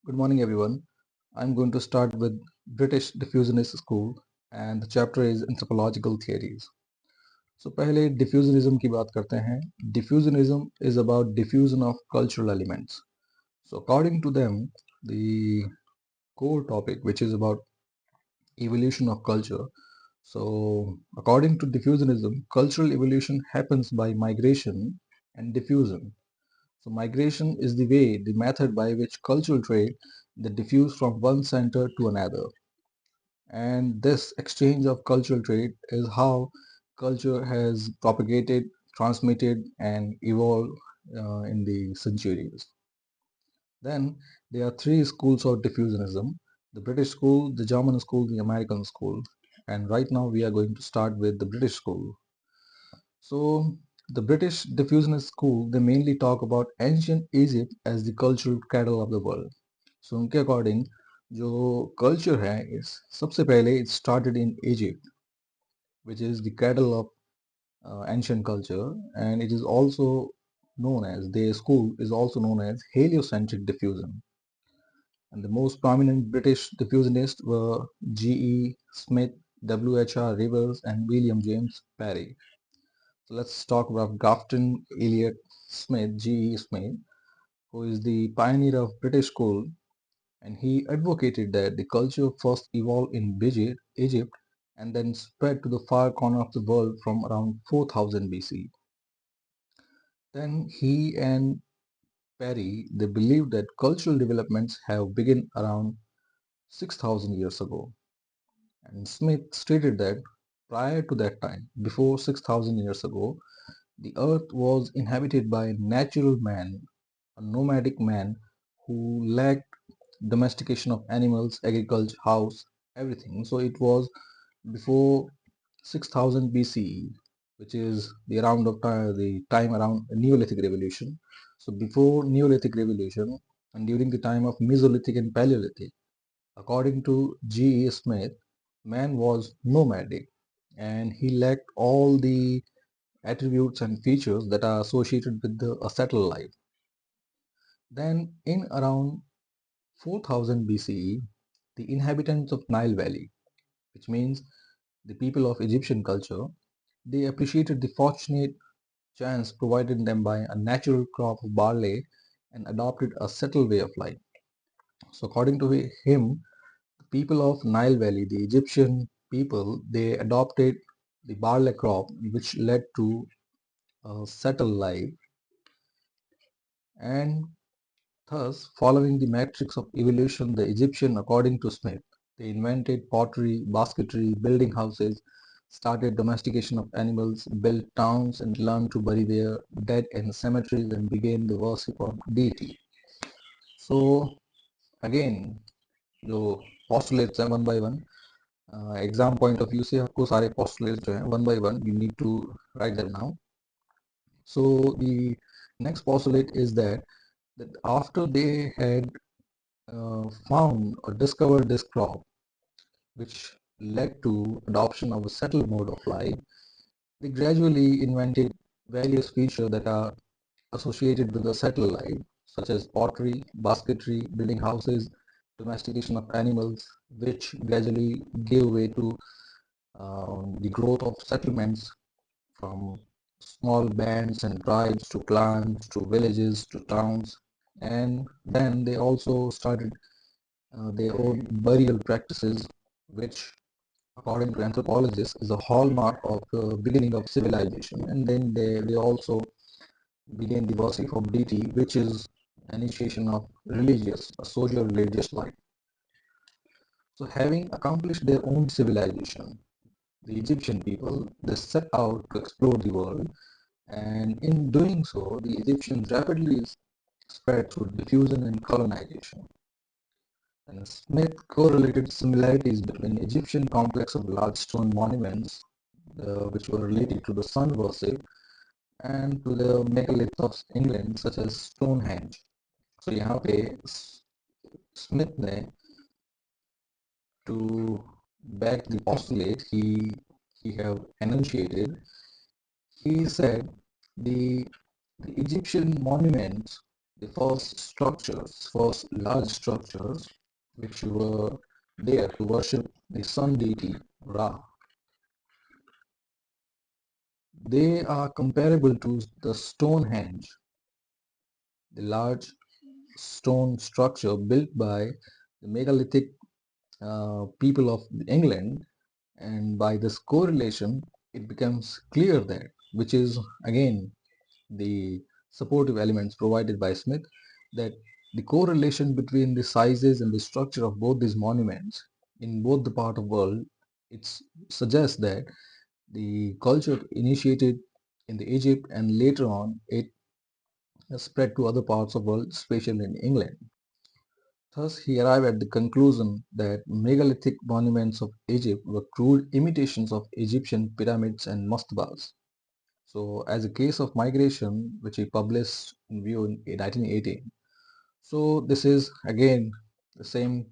Good morning, everyone. I'm going to start with British Diffusionist School and the chapter is Anthropological Theories. So पहले diffusionism की बात करते हैं. Diffusionism is about diffusion of cultural elements. So according to them, the core topic, which is about evolution of culture. So according to diffusionism, cultural evolution happens by migration and diffusion. So migration is the method by which cultural trait that diffuse from one center to another. And this exchange of cultural trait is how culture has propagated, transmitted, and evolved in the centuries. Then there are three schools of diffusionism: the British school, the German school, the American school. And right now we are going to start with the British school. So the British diffusionist school, they mainly talk about ancient Egypt as the cultural cradle of the world. So उनके according जो culture है इस सबसे पहले it started in Egypt, which is the cradle of ancient culture, and it is also known as their school is also known as heliocentric diffusion. And the most prominent British diffusionists were G.E. Smith, W.H.R. Rivers, and William James Parry. So let's talk about Grafton Elliot Smith, G.E. Smith, who is the pioneer of British school, and he advocated that the culture first evolved in Egypt and then spread to the far corner of the world from around 4000 BC. Then he and Perry, they believed that cultural developments have begun around 6000 years ago. And Smith stated that prior to that time, before 6000 years ago, the earth was inhabited by a natural man, a nomadic man who lacked domestication of animals, agriculture, house, everything. So it was before 6000 BCE, which is the time around the Neolithic Revolution. So before Neolithic Revolution and during the time of Mesolithic and Paleolithic, according to G.E. Smith, man was nomadic and he lacked all the attributes and features that are associated with a settled life. Then in around 4000 BCE, the inhabitants of Nile Valley, which means the people of Egyptian culture, they appreciated the fortunate chance provided them by a natural crop of barley and adopted a settled way of life. So according to him, the people of Nile Valley, the Egyptian people, they adopted the barley crop, which led to a settled life, and thus, following the matrix of evolution, the Egyptian, according to Smith, they invented pottery, basketry, building houses, started domestication of animals, built towns, and learned to bury their dead in cemeteries and began the worship of deity. So, again, जो postulates हैं one by one, exam point of view से आपको सारे postulates जो हैं one by one you need to write them down. So the next postulate is that after they had found or discovered this crop, which led to adoption of a settled mode of life, they gradually invented various features that are associated with a settled life, such as pottery, basketry, building houses, domestication of animals, which gradually gave way to the growth of settlements from small bands and tribes to clans to villages to towns. And then they also started their own burial practices, which, according to anthropologists, is a hallmark of the beginning of civilization. And then they also began the worship of deity, which is initiation of a social religious life. So having accomplished their own civilization, the Egyptian people, they set out to explore the world, and in doing so, the Egyptians rapidly spread through diffusion and colonization. And Smith correlated similarities between Egyptian complex of large stone monuments, which were related to the sun worship, and to the megaliths of England, such as Stonehenge. So यहाँ पे Smith ने, to back the postulate he have enunciated, he said the Egyptian monuments the first large structures, which were there to worship the sun deity Ra. They are comparable to the Stonehenge, the large stone structure built by the megalithic people of England, and by this correlation, it becomes clear that, which is again the supportive elements provided by Smith, that the correlation between the sizes and the structure of both these monuments in both the part of world, it suggests that the culture initiated in the Egypt and later on it spread to other parts of world, especially in England. Thus, he arrived at the conclusion that megalithic monuments of Egypt were crude imitations of Egyptian pyramids and mastabas. So, as a case of migration, which he published in View in 1918, so this is again the same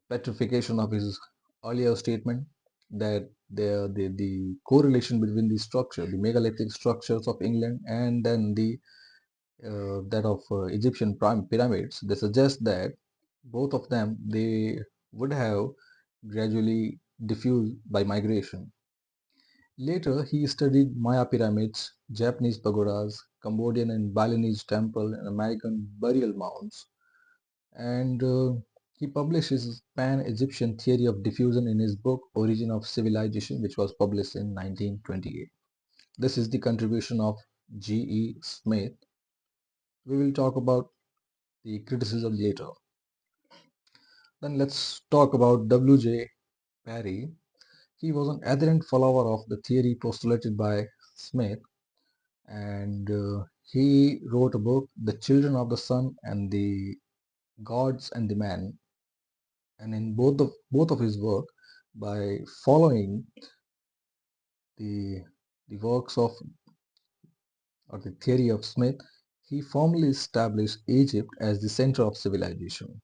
petrification of his earlier statement that the correlation between the structure, the megalithic structures of England, and then the that of Egyptian pyramids, they suggest that both of them they would have gradually diffused by migration. Later, he studied Maya pyramids, Japanese pagodas, Cambodian and Balinese temple, and American burial mounds, and he published his pan-Egyptian theory of diffusion in his book Origin of Civilization, which was published in 1928. This is the contribution of G.E. Smith. We will talk about the criticism later. Then let's talk about W.J. Parry. He was an adherent follower of the theory postulated by Smith, and he wrote a book, The Children of the Sun and the Gods and the Man. And in both of his work, by following the the works of or the theory of Smith, he formally established Egypt as the center of civilization.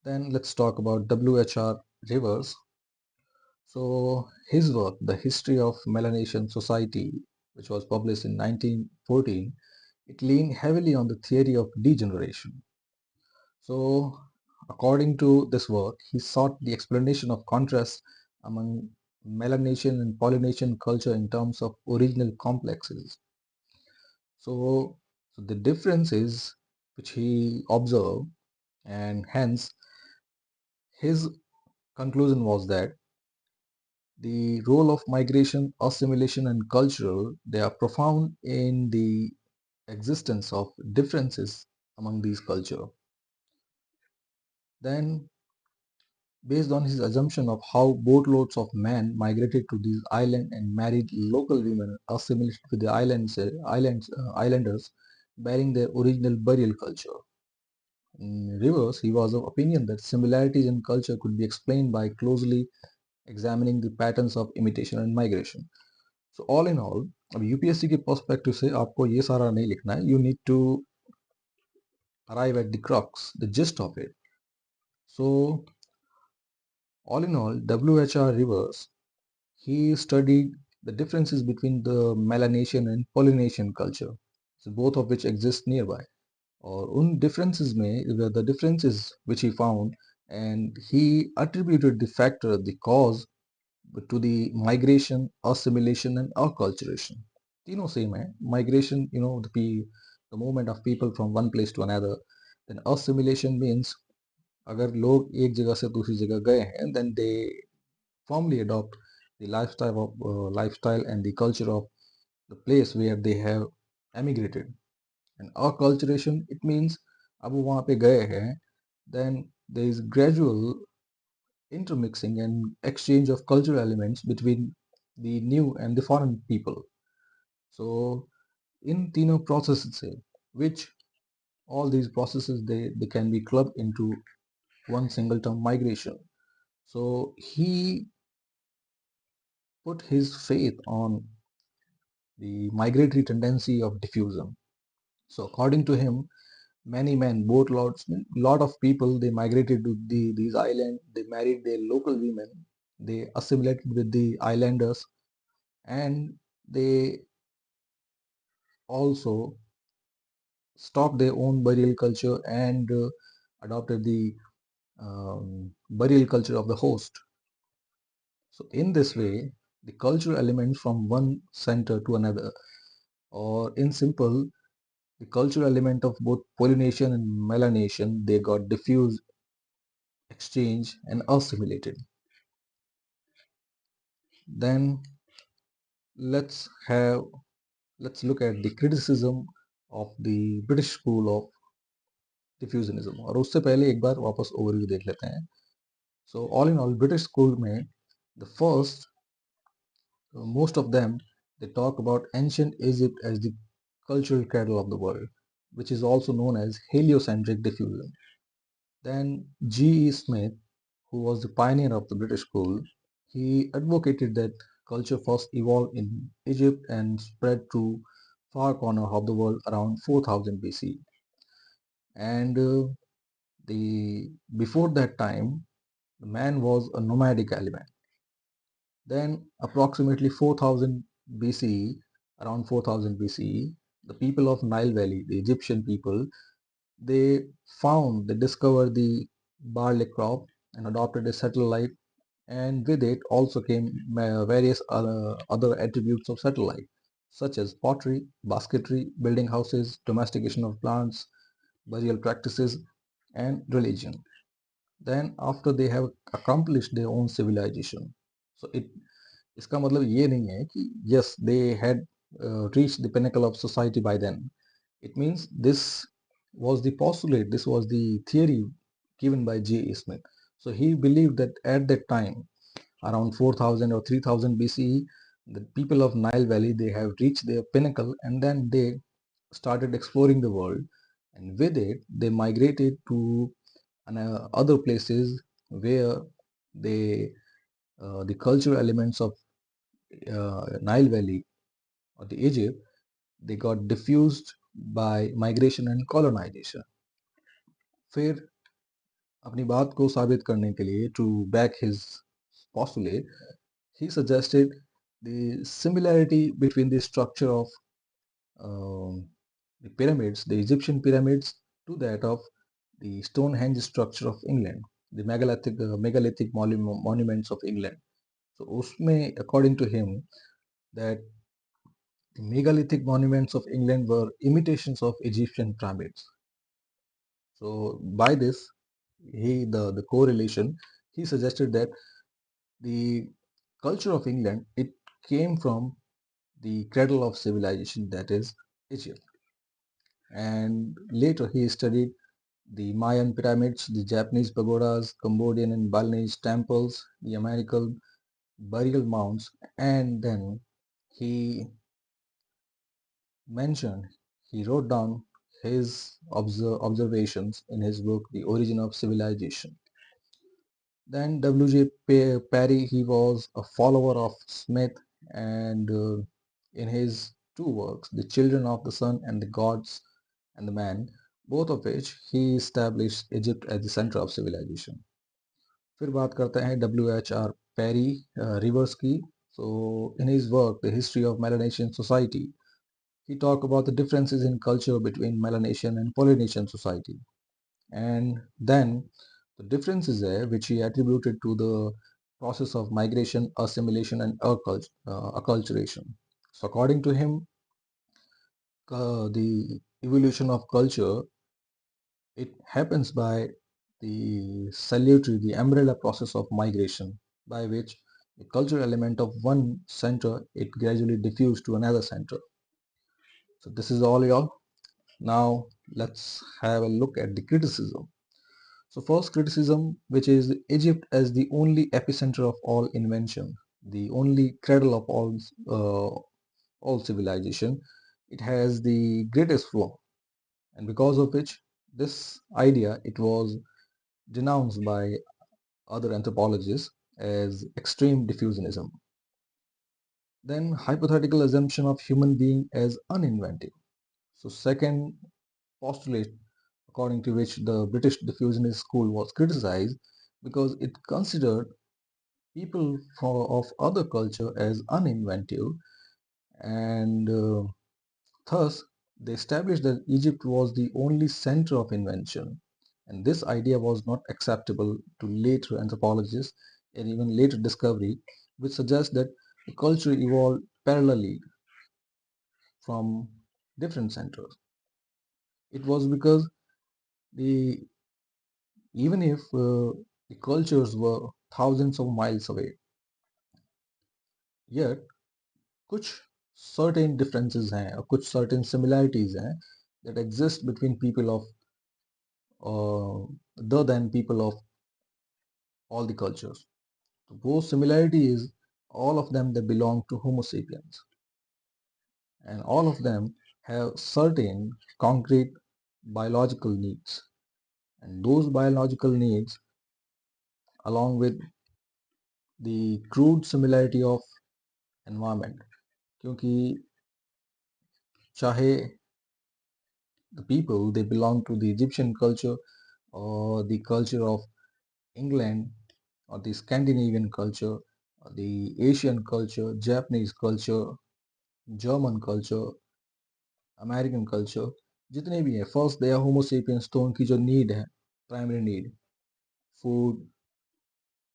Then let's talk about W.H.R. Rivers. So his work, The History of Melanesian Society, which was published in 1914, it leaned heavily on the theory of degeneration. So according to this work, he sought the explanation of contrasts among Melanesian and Polynesian culture in terms of original complexes. So, the differences which he observed, and hence his conclusion was that the role of migration, assimilation, and cultural, they are profound in the existence of differences among these culture. Then, based on his assumption of how boatloads of men migrated to these islands and married local women, assimilated with the islanders, bearing their original burial culture. In reverse, he was of opinion that similarities in culture could be explained by closely examining the patterns of imitation and migration. So all in all, अब UPSC के perspective से आपको ये सारा नहीं लिखना है. You need to arrive at the crux, the gist of it. So all in all, W.H.R. Rivers, he studied the differences between the Melanesian and Polynesian culture, so both of which exist nearby. और उन differences में the differences which he found, and he attributed the factor, the cause, to the migration, assimilation, and acculturation. तीनों same है. Migration, the movement of people from one place to another. Then assimilation means अगर लोग एक जगह से दूसरी जगह गए हैं, then they firmly adopt the lifestyle and the culture of the place where they have emigrated. And acculturation, it means अब वो वहाँ पे गए हैं, then there is gradual intermixing and exchange of cultural elements between the new and the foreign people. So in तीनों processes से, which all these processes they can be clubbed into one single term, migration. So he put his faith on the migratory tendency of diffusion. So according to him, many men, boatloads, lot of people, they migrated to these islands, they married their local women, they assimilated with the islanders, and they also stopped their own burial culture and adopted the burial culture of the host. So in this way, the cultural elements from one center to another, or in simple, the cultural element of both Polynesian and Melanesian, they got diffused, exchanged, and assimilated. Then let's have let's look at the criticism of the British school of diffusionism. और उससे पहले एक बार वापस overview देख लेते हैं. So all in all, British school में the first, most of them, they talk about ancient Egypt as the cultural cradle of the world, which is also known as heliocentric diffusion. Then G.E. Smith, who was the pioneer of the British school, he advocated that culture first evolved in Egypt and spread to far corner of the world around 4000 BC. And the before that time, the man was a nomadic element. Then approximately 4000 BCE, around 4000 BCE, the people of Nile Valley, the Egyptian people, they discovered the barley crop and adopted a settled life, and with it also came various other attributes of settled life, such as pottery, basketry, building houses, domestication of plants, burial practices, and religion. Then after they have accomplished their own civilization, so it इसका मतलब ये नहीं है कि yes they had reached the pinnacle of society by then. It means this was the postulate, this was the theory given by J.E. Smith. So he believed that at that time, around 4000 or 3000 BCE, the people of Nile Valley, they have reached their pinnacle, and then they started exploring the world, and with it they migrated to other places where they the cultural elements of Nile Valley or the Egypt, they got diffused by migration and colonization. फिर अपनी बात को साबित करने के लिए to back his postulate, he suggested the similarity between the structure of the pyramids, the Egyptian pyramids, to that of the Stonehenge structure of England, the megalithic monuments of England. So उसमें according to him that the megalithic monuments of England were imitations of Egyptian pyramids. So by this, the correlation, he suggested that the culture of England, it came from the cradle of civilization, that is Egypt. And later he studied the Mayan pyramids, the Japanese pagodas, Cambodian and Balinese temples, the American burial mounds, and then he mentioned, he wrote down his observations in his book, The Origin of Civilization. Then W.J. Parry, he was a follower of Smith, and in his two works, The Children of the Sun and The Gods and the Man, both of which he established Egypt as the center of civilization. फिर बात करते हैं W.H.R. Parry reverse की. So in his work, The History of Melanesian Society, he talked about the differences in culture between Melanesian and Polynesian society. And then the differences there, which he attributed to the process of migration, assimilation, and acculturation. So according to him, the evolution of culture, it happens by the salutary, the umbrella process of migration, by which the cultural element of one center, it gradually diffused to another center. So this is all, y'all. Now let's have a look at the criticism. So first criticism, which is Egypt as the only epicenter of all invention, the only cradle of all civilization, it has the greatest flaw, and because of which this idea, it was denounced by other anthropologists as extreme diffusionism. Then hypothetical assumption of human being as uninventive. So second postulate according to which the British diffusionist school was criticized because it considered people of other culture as uninventive, and thus They established that Egypt was the only center of invention, and this idea was not acceptable to later anthropologists and even later discovery, which suggests that the culture evolved parallelly from different centers. It was because the even if the cultures were thousands of miles away, yet कुछ certain differences हैं और कुछ certain similarities हैं that exist between people of other than people of all the cultures. So वो similarity is all of them that belong to Homo sapiens, and all of them have certain concrete biological needs, and those biological needs along with the crude similarity of environment, क्योंकि चाहे the people they belong to the Egyptian culture or the culture of England or the Scandinavian culture or the Asian culture, Japanese culture, German culture, American culture, जितने भी हैं first they are homo sapiens, तो उनकी जो need है primary need food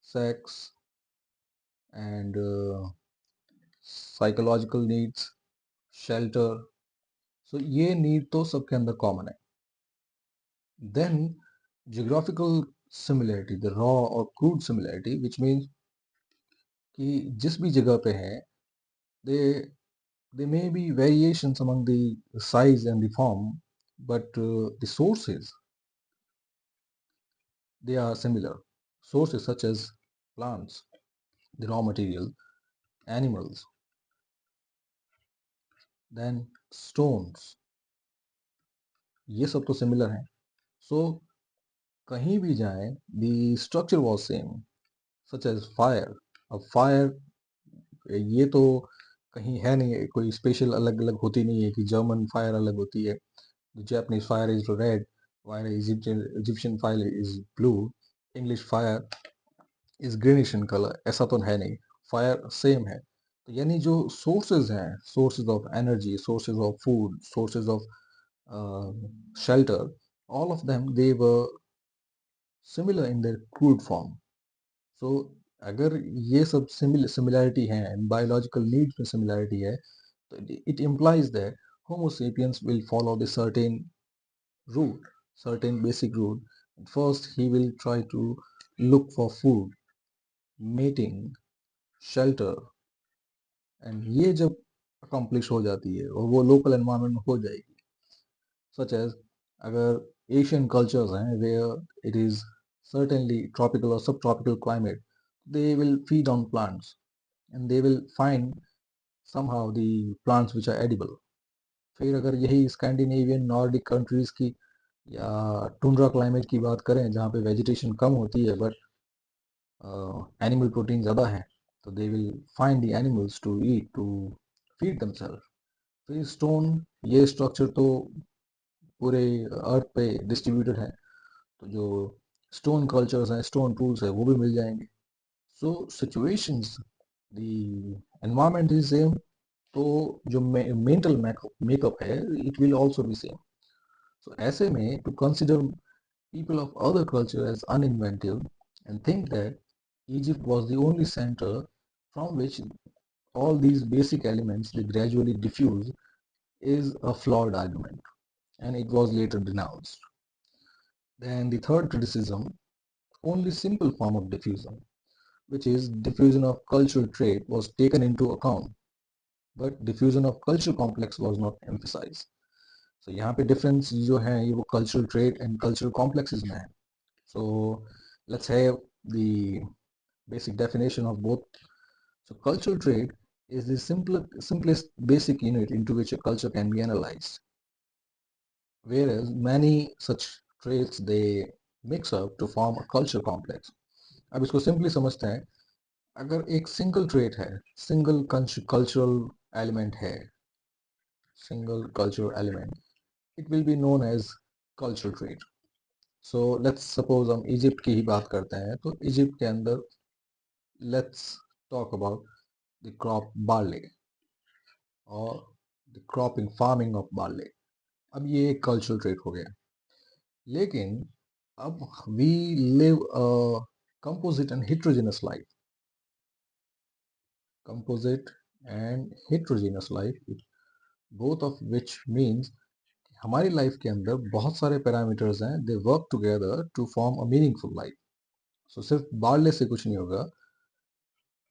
sex and psychological needs shelter, so ये need तो सबके अंदर कॉमन है. Then geographical similarity, the raw और क्रूड सिमिलरिटी, विच मीन्स कि जिस भी जगह पे है दे there may be variations among the size and the form, but the sources they are similar. Sources such as plants, the raw material, animals, then stones, ये सब तो similar हैं. So कहीं भी जाएं, the structure was same, such as fire. अब fire ये तो कहीं है नहीं, कोई स्पेशल अलग अलग होती नहीं है कि जर्मन फायर अलग होती है. The Japanese fire is red, while Egyptian fire is blue. English fire is greenish in color. ऐसा तो है नहीं, फायर सेम है. तो यानी जो सोर्सेज हैं, sources of energy, sources of food, sources of shelter, all of them they were similar in their crude form. So अगर ये सब similarity है, biological needs में similarity है, तो it implies that Homo sapiens will follow the certain route, certain basic route. First, he will try to look for food, mating, shelter, and ये जब accomplish हो जाती है और वो local environment में हो जाएगी, such as अगर Asian cultures हैं where it is certainly tropical or subtropical climate, they will feed on plants and they will find somehow the plants which are edible. फिर अगर यही स्कैंडिनेवियन नॉर्डिक कंट्रीज की या टुंड्रा क्लाइमेट की बात करें जहाँ पे वेजिटेशन कम होती है बट एनिमल प्रोटीन ज़्यादा है, तो they will find the animals to eat to feed themselves. फिर स्टोन, ये स्ट्रक्चर तो पूरे अर्थ पे डिस्ट्रीब्यूटेड है, तो जो स्टोन कल्चर्स हैं, स्टोन टूल्स है, वो भी मिल जाएंगे. So situations, the environment is same, तो जो मेंटल मेकअप है it will also be same. So ऐसे में to consider people of other culture as uninventive and think that Egypt was the only center from which all these basic elements they gradually diffuse is a flawed argument, and it was later denounced. Then the third criticism, only simple form of diffusion, which is diffusion of cultural trait was taken into account, but diffusion of cultural complex was not emphasized. So यहाँ पे difference जो है ये वो cultural trait and cultural complexes में है. So let's have the basic definition of both. So cultural trait is the simplest basic unit into which a culture can be analyzed, whereas many such traits they mix up to form a culture complex. अब इसको simply समझते हैं, अगर एक single trait है, single cultural element है, single cultural element, it will be known as cultural trait. So let's suppose हम Egypt की ही बात करते हैं, तो इजिप्ट के अंदर let's talk about the crop barley or the cropping farming of barley. अब ये एक कल्चरल ट्रेट हो गया, लेकिन अब we live a composite and heterogeneous life. Composite and heterogeneous life, both of which means हमारी लाइफ के अंदर बहुत सारे पैरामीटर्स हैं, they work together to form a meaningful life. So सिर्फ बारले से कुछ नहीं होगा.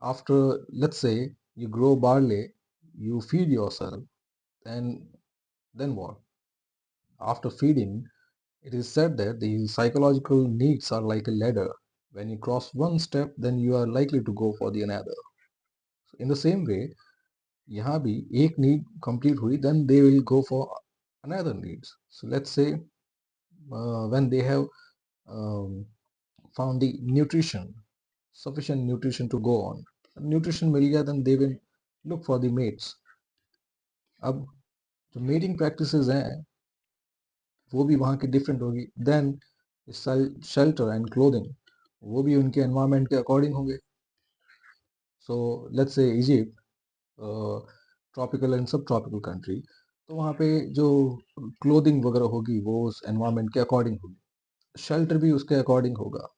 After let's say you grow barley, you feed yourself, and then what? After feeding, it is said that the psychological needs are like a ladder. When you cross one step, then you are likely to go for the another. In the same way, यहाँ भी एक need complete हुई, then they will go for another needs. So let's say when they have um, found the nutrition, sufficient nutrition to go on, nutrition मिल गया, then they will look for the mates. अब जो mating practices हैं वो भी वहाँ की different होगी. Then shelter and clothing, वो भी उनके एनवायरनमेंट के अकॉर्डिंग होंगे. So let's say Egypt, tropical and सब ट्रॉपिकल कंट्री, तो वहाँ पे जो क्लोथिंग वगैरह होगी वो उस एनवायरनमेंट के अकॉर्डिंग होगी. शेल्टर भी उसके अकॉर्डिंग होगा,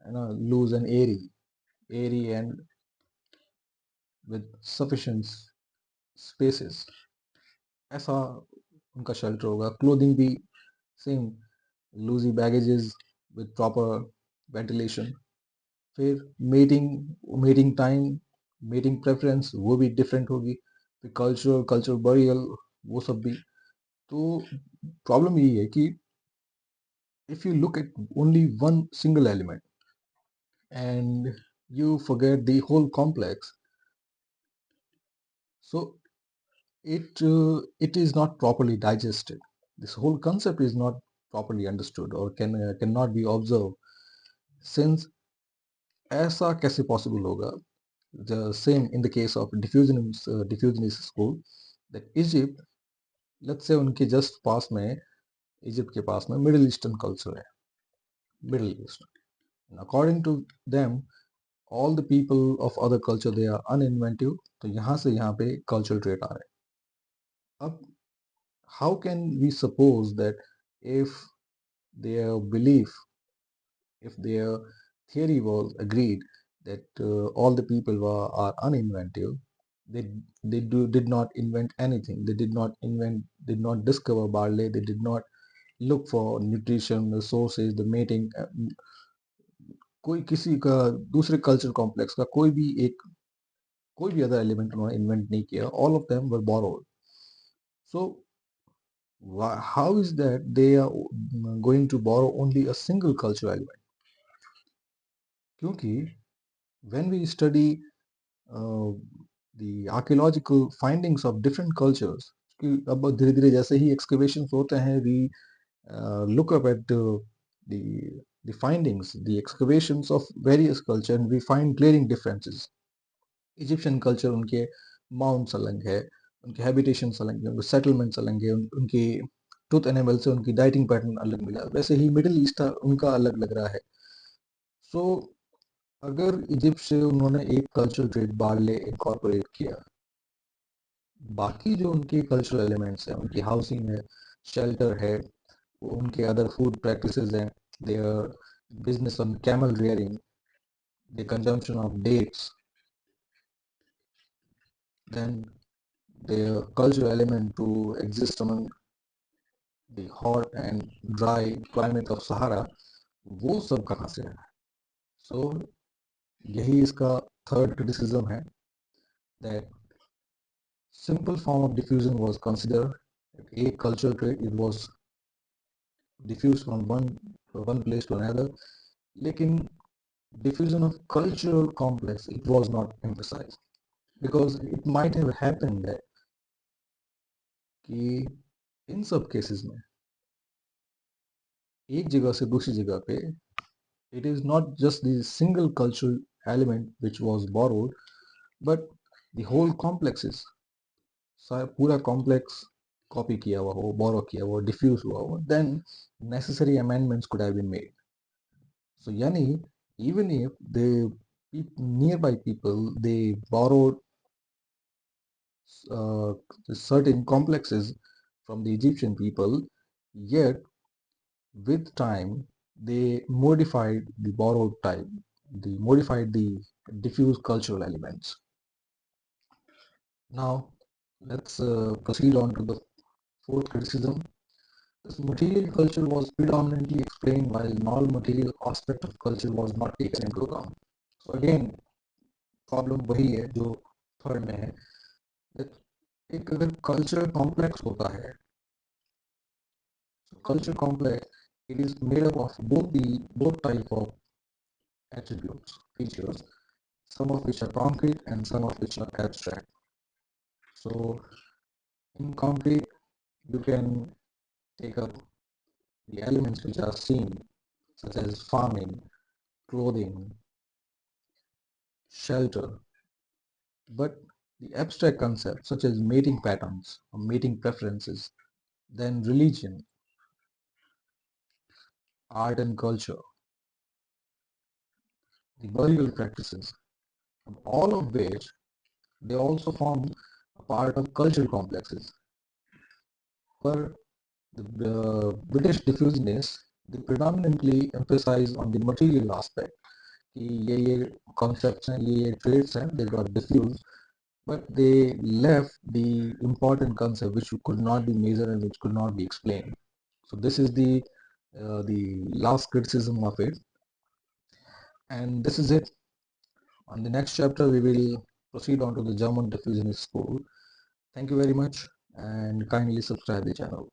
है ना, loose and airy and with sufficient spaces, ऐसा उनका शेल्टर होगा. क्लोथिंग भी same, loosey baggages with proper ventilation. फिर मीटिंग टाइम, मीटिंग प्रेफरेंस, वो भी डिफरेंट होगी. फिर कल्चरल बरियल, वो सब भी. तो प्रॉब्लम यही है कि if you look at only one single element and you forget the whole complex, so it is not properly digested. This whole concept is not properly understood or cannot be observed. Since ऐसा कैसे possible होगा? The same in the case of diffusionist school, that Egypt, let's say उनके just पास में, Egypt के पास में middle eastern culture है, middle east. According to them, all the people of other culture, they are uninventive. तो यहाँ से यहाँ पे cultural trait आ रहे हैं. अब how can we suppose that if their belief, if their theory was agreed that all the people are uninventive, they did not invent anything, they did not discover barley, they did not look for nutrition, the sources, the mating. कोई किसी का दूसरे culture complex का कोई भी other element उन्होंने invent नहीं किया. All of them were borrowed. So how is that they are going to borrow only a single cultural element? क्योंकि when we study the archaeological findings of different cultures, कि अब धीरे धीरे जैसे ही excavations होते हैं, we look up at the the findings, the excavations of various culture, and we find glaring differences. Egyptian culture, उनके mounts अलग है, उनके हैबिटेशंस अलग है, उनके सेटलमेंट्स अलग है, उनकी टूथ एनिमल से उनकी डाइटिंग पैटर्न अलग मिला. वैसे ही मिडिल ईस्ट उनका अलग लग रहा है. सो अगर इजिप्ट से उन्होंने एक कल्चरल ट्रेट बार्ले इनकॉर्पोरेट किया, बाकी जो उनके कल्चरल एलिमेंट्स हैं, उनकी हाउसिंग है, शेल्टर है, उनके अदर फूड प्रैक्टिसेस हैं, their business on camel rearing, the consumption of dates, then their cultural element to exist among the hot and dry climate of Sahara, वो सब कहाँ से है? So यही इसका third criticism है, that simple form of diffusion was considered a cultural trait, it was diffused from one place to another, लेकिन diffusion of cultural complex, it was not emphasized, because it might have happened that कि इन सब cases में एक जगह से दूसरी जगह पे, it is not just the single cultural element which was borrowed, but the whole complexes, पूरा complex copy किया हुआ हो, borrow किया हुआ, diffuse हुआ हो, then necessary amendments could have been made. So यानी even if the nearby people, they borrowed certain complexes, from the Egyptian people, yet with time they modified the borrowed type, they modified the diffuse cultural elements. Now let's proceed on to the fourth criticism. This material culture was predominantly explained while non-material aspect of culture was not taken into account. So again, problem वही है जो third में है, एक अगर culture complex होता है, culture complex, it is made up of both type of attributes, features, some of which are concrete and some of which are abstract. So in concrete, you can take up the elements which are seen, such as farming, clothing, shelter, but the abstract concepts such as mating patterns or mating preferences, then religion, art and culture, the burial practices, all of which they also form a part of cultural complexes. For the British diffusionists, they predominantly emphasize on the material aspect. ये concepts हैं, ये traits हैं, they got diffused, but they left the important concept which could not be measured and which could not be explained. So this is the last criticism of it, and this is it. On the next chapter, we will proceed on to the German diffusionist school. Thank you very much, and kindly subscribe the channel.